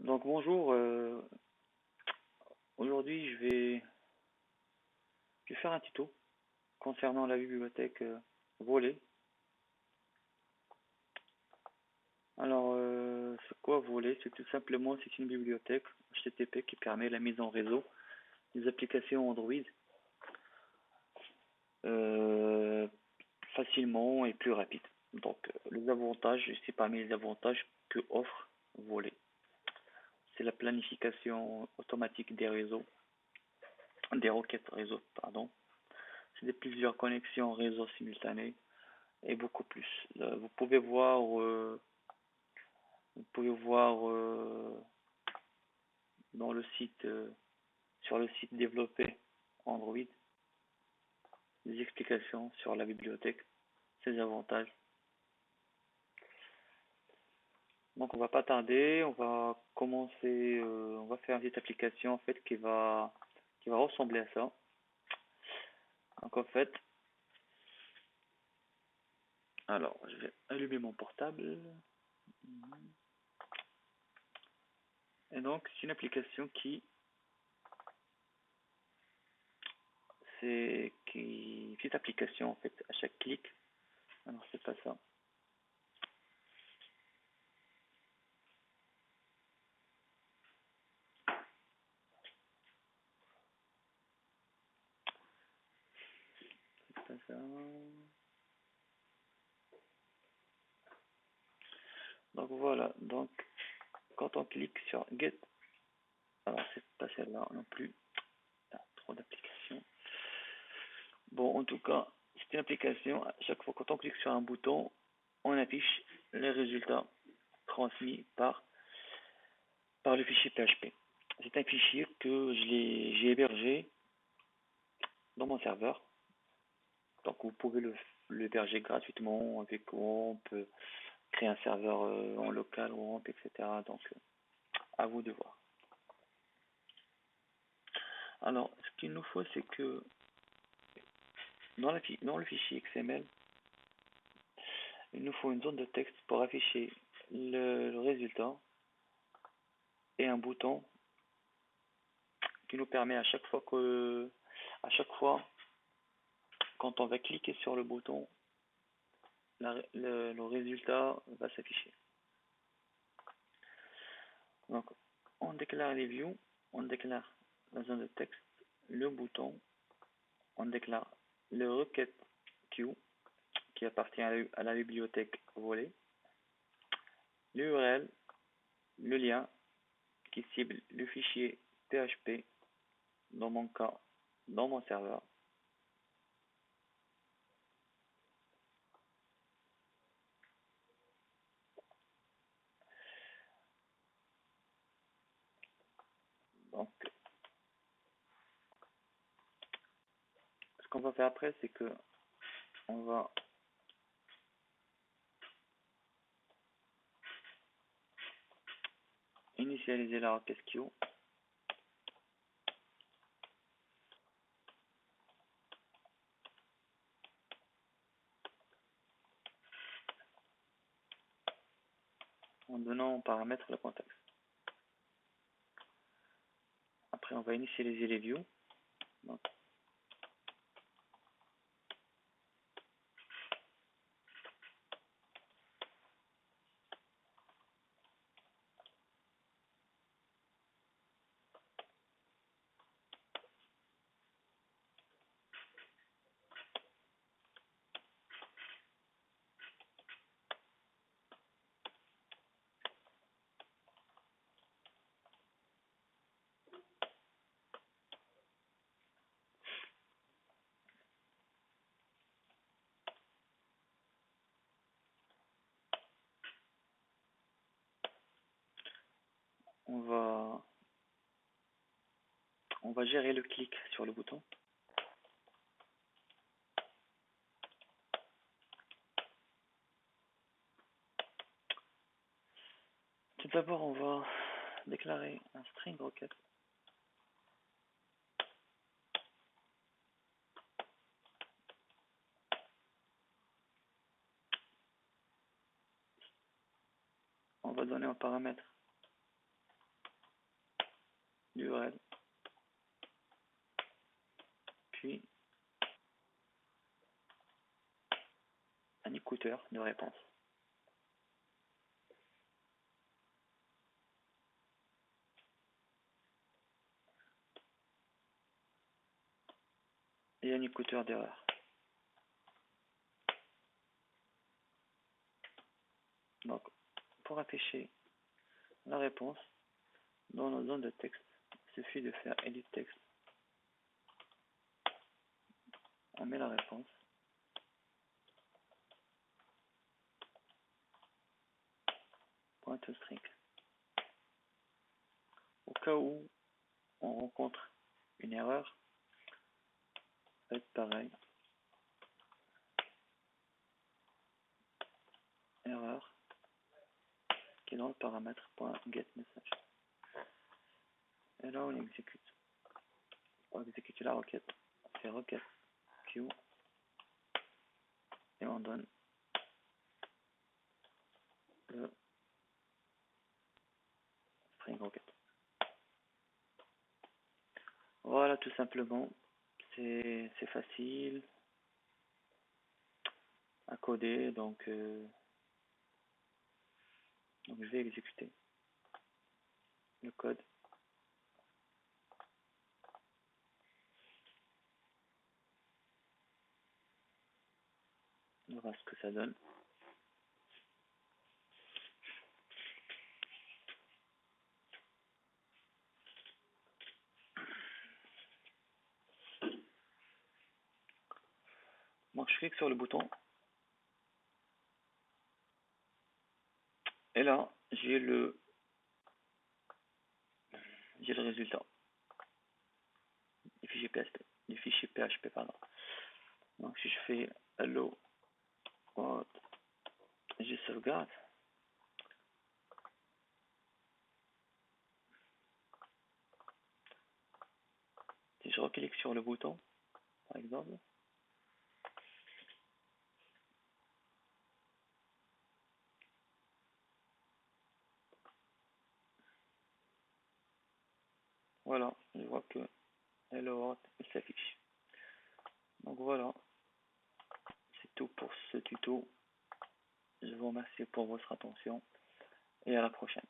Donc bonjour, aujourd'hui je vais faire un tuto concernant la bibliothèque Voler. Alors c'est quoi Voler? C'est tout simplement c'est une bibliothèque HTTP qui permet la mise en réseau des applications Android euh, facilement et plus rapide. Donc les avantages, c'est parmi les avantages que offre Voler. C'est la planification automatique des réseaux, des requêtes réseau, pardon. C'est de plusieurs connexions réseau simultanées et beaucoup plus. Vous pouvez voir dans le site, sur le site développé Android, des explications sur la bibliothèque, ses avantages. Donc on va pas tarder, on va commencer, on va faire une petite application en fait qui va ressembler à ça. Donc en fait, alors je vais allumer mon portable. Et donc c'est une application petite application en fait à chaque clic. Alors c'est pas ça. C'est pas ça. Donc voilà, donc quand on clique sur Get, alors c'est pas celle-là non plus, ah, trop d'applications. Bon, en tout cas, c'est une application, à chaque fois quand on clique sur un bouton, on affiche les résultats transmis par le fichier PHP. C'est un fichier que j'ai hébergé dans mon serveur, donc vous pouvez l'héberger gratuitement, avec on peut créer un serveur en local, ou etc. Donc à vous de voir. Alors, ce qu'il nous faut, c'est que dans le fichier XML, il nous faut une zone de texte pour afficher le résultat et un bouton qui nous permet à chaque fois, quand on va cliquer sur le bouton, le résultat va s'afficher. Donc, on déclare les views, on déclare la zone de texte, le bouton, on déclare le requête queue qui appartient à la bibliothèque volée, l'URL, le lien qui cible le fichier PHP, dans mon cas, dans mon serveur. Donc, ce qu'on va faire après, c'est que on va initialiser la requête queue. En donnant en paramètre le contexte. Après, on va initialiser les views. Donc, on va, on va gérer le clic sur le bouton. Tout d'abord, on va déclarer un string requête. On va donner un paramètre l'URL, puis un écouteur de réponse. Et un écouteur d'erreur. Donc, pour afficher la réponse, dans la zone de texte, il suffit de faire Edit Text. On met la réponse. Point to string. Au cas où on rencontre une erreur, ça va être pareil. Erreur qui est dans le paramètre .getMessage. Et là, on exécute. Pour exécuter la requête, on fait requête queue et on donne le string requête. Voilà, tout simplement. C'est facile à coder, donc je vais exécuter le code. On verra ce que ça donne. Donc je clique sur le bouton et là j'ai le résultat du fichier PHP pardon. Donc si je fais hello world, je sauvegarde. Si je reclique sur le bouton, par exemple, voilà, je vois que hello world s'affiche. Donc voilà, c'est tout pour ce tuto. Je vous remercie pour votre attention et à la prochaine.